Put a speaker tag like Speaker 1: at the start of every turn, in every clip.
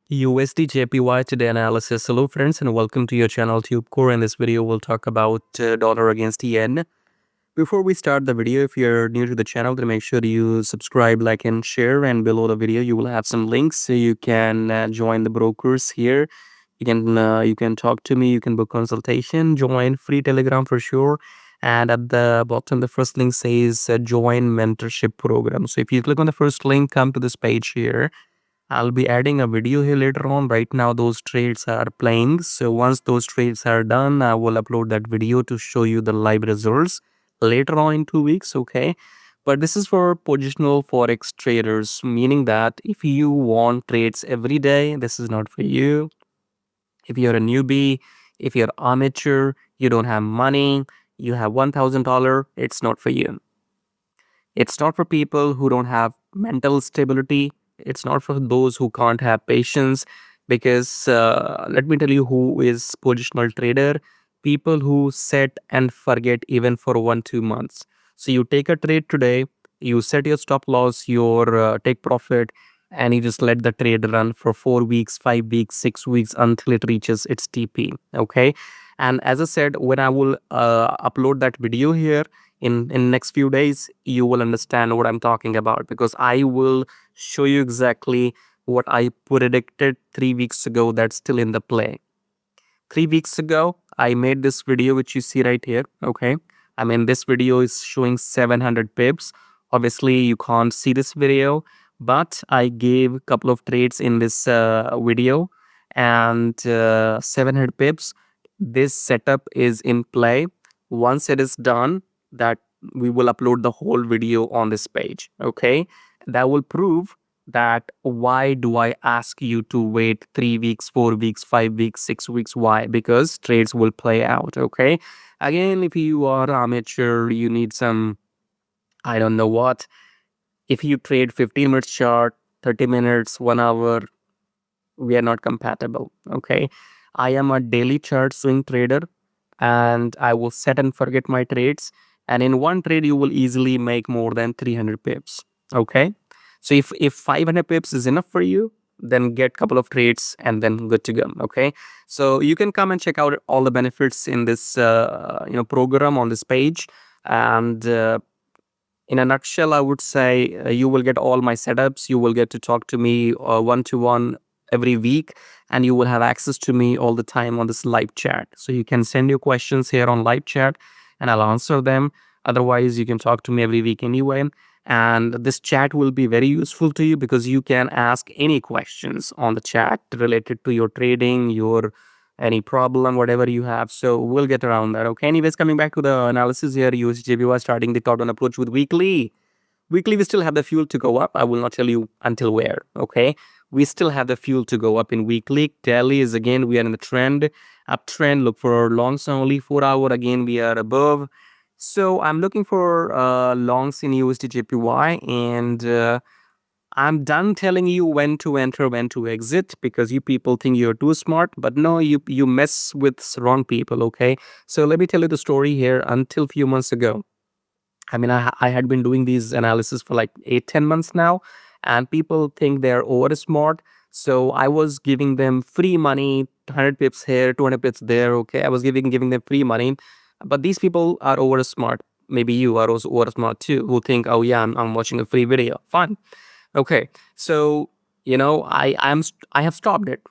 Speaker 1: USDJPY today analysis. Hello friends and welcome to your channel TubeCore. In this video we'll talk about dollar against yen. Before we start the video, if you're new to the channel, then make sure you subscribe, like and share, and below the video you will have some links so you can join the brokers here. You can talk to me, you can book consultation, join free Telegram for sure. And at the bottom the first link says join mentorship program. So if you click on the first link, come to this page here. I'll be adding a video here later on. Right now those trades are playing, so once those trades are done I will upload that video to show you the live results later on in 2 weeks. Okay, but this is for positional forex traders, meaning that if you want trades every day, this is not for you. If you're a newbie, if you're amateur, you don't have money, you have $1,000, it's not for you. It's not for people who don't have mental stability. It's not for those who can't have patience, because let me tell you who is positional trader. People who set and forget even for 1-2 months. So you take a trade today, you set your stop loss, your take profit, and you just let the trade run for 4 weeks, 5 weeks, 6 weeks until it reaches its TP. Okay, and as I said, when I will upload that video here in next few days, you will understand what I'm talking about, because I will show you exactly what I predicted 3 weeks ago that's still in the play. 3 weeks ago I made this video which you see right here. Okay, I mean this video is showing 700 pips. Obviously you can't see this video, but I gave a couple of trades in this video, and 700 pips. This setup is in play. Once it is done, that we will upload the whole video on this page. Okay, that will prove that why do I ask you to wait 3 weeks, 4 weeks, 5 weeks, 6 weeks? Why? Because trades will play out. Okay, again, if you are amateur, you need some, I don't know what. If you trade 15 minutes chart, 30 minutes, 1 hour, we are not compatible. Okay, I am a daily chart swing trader, and I will set and forget my trades, and in one trade you will easily make more than 300 pips. Okay, so if 500 pips is enough for you, then get a couple of trades and then good to go. Okay, so you can come and check out all the benefits in this program on this page. And in a nutshell, I would say you will get all my setups. You will get to talk to me one-to-one every week, and you will have access to me all the time on this live chat. So you can send your questions here on live chat and I'll answer them. Otherwise, you can talk to me every week anyway. And this chat will be very useful to you because you can ask any questions on the chat related to your trading, your any problem, whatever you have. So we'll get around that. Okay, anyways, coming back to the analysis here, USDJPY starting the top-down approach with weekly. Weekly, we still have the fuel to go up. I will not tell you until where. Okay, we still have the fuel to go up in weekly. Daily is, again, we are in the trend, uptrend. Look for longs only. 4 hour, again, we are above. So I'm looking for longs in USDJPY, and I'm done telling you when to enter, when to exit, because you people think you're too smart, but no, you mess with wrong people. Okay, so let me tell you the story here. Until few months ago, I mean, I had been doing these analysis for like 8-10 months now, and people think they're over smart. So I was giving them free money, 100 pips here, 200 pips there. Okay, I was giving them free money, but these people are over smart. Maybe you are also over smart too, who think, oh yeah, I'm watching a free video. Fine. Okay, so I have stopped it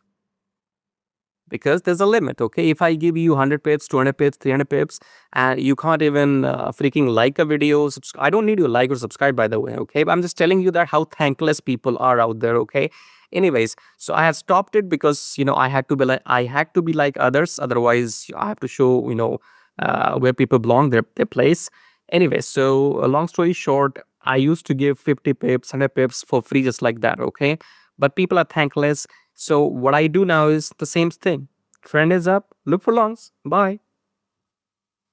Speaker 1: because there's a limit. Okay, if I give you 100 pips, 200 pips, 300 pips, and you can't even freaking like a video, I don't need you to like or subscribe, by the way. Okay, but I'm just telling you that how thankless people are out there. Okay, anyways, so I have stopped it because I had to be like others. Otherwise, I have to show where people belong, their place. Anyway, so long story short, I used to give 50 pips, 100 pips for free just like that. Okay, but people are thankless. So what I do now is the same thing. Trend is up, look for longs, buy.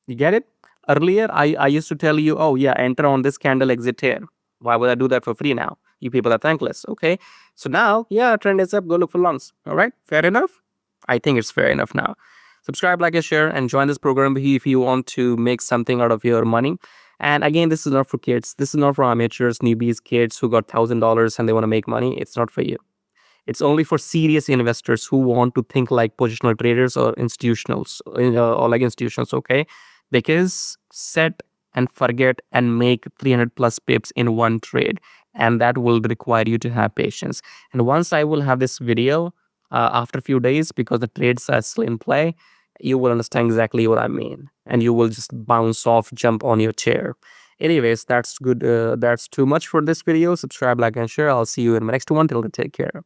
Speaker 1: You get it? Earlier, I used to tell you, oh yeah, enter on this candle, exit here. Why would I do that for free now? You people are thankless. Okay, so now, yeah, trend is up, go look for longs. All right, fair enough? I think it's fair enough now. Subscribe, like, and share, and join this program if you want to make something out of your money. And again, this is not for kids. This is not for amateurs, newbies, kids who got $1,000 and they want to make money. It's not for you. It's only for serious investors who want to think like positional traders or institutionals, or like institutions, okay? Because set and forget and make 300 plus pips in one trade, and that will require you to have patience. And once I will have this video after a few days, because the trades are still in play, you will understand exactly what I mean, and you will just bounce off, jump on your chair. Anyways, that's good. That's too much for this video. Subscribe, like, and share. I'll see you in my next one. Till then, take care.